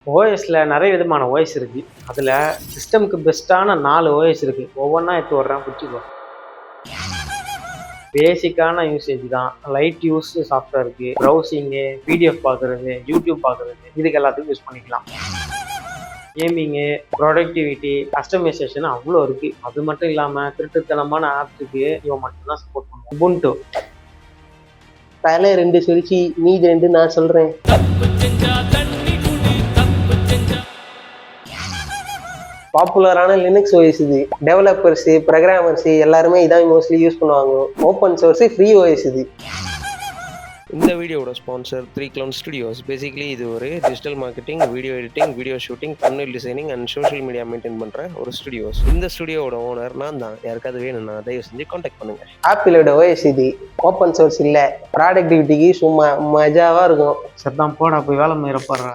ஓஎஸ்ல நிறைய விதமான ஓஎஸ் இருக்கு. அதுல சிஸ்டம்க்கு பெஸ்ட்டான 4 ஓஎஸ் இருக்கு. ஒவ்வொன்றா எடுத்து வர்றேன், பிடிச்சிக்கோ. பேசிக்கான யூசேஜ் தான். லைட் யூஸ் சாஃப்ட்வேருக்கு, ப்ரௌசிங்கு, பிடிஎஃப் பார்க்குறது, யூடியூப் பார்க்குறது, இதுக்கு எல்லாத்துக்கும் யூஸ் பண்ணிக்கலாம். கேமிங்கு, ப்ரொடக்டிவிட்டி, கஸ்டமைசேஷன் அவ்வளோ இருக்கு. அது மட்டும் இல்லாமல் திருட்டுத்தனமான ஆப்ஸுக்கு இவன் மட்டும்தான் சப்போர்ட் பண்ணுவான். உபுண்டு தலை 2 சொல்லிச்சு, மீதி 2 நான் சொல்றேன். பாப்புலரான லினக்ஸ் ஓஎஸ் இது. டெவலப்பர்ஸ், ப்ரோக்ராமர்ஸ் எல்லாருமே இதான் மோஸ்ட்லி யூஸ் பண்ணுவாங்க. ஓப்பன் சோர்ஸ் ஃப்ரீ ஓஎஸ் இது. இந்த வீடியோட ஸ்பான்சர் 3 Clown Studios. பேசிக்கலி இது ஒரு digital marketing, video editing, video shooting, thumbnail designing and social media maintain பண்ணுற ஒரு ஸ்டுடியோஸ். இந்த ஸ்டுடியோட ஓனர் நான் தான். யாருக்காவது வேணும்னா தயவு செஞ்சு காண்டாக்ட் பண்ணுங்க. ஆப்பிளோட ஓஎஸ் இது. ஓப்பன் சோர்ஸ் இல்லை, ப்ராடக்டிவிட்டிக்கு சும்மா மஜாவாக இருக்கும். சத்தான் போடா போய் வேலை முயறப்படுறா.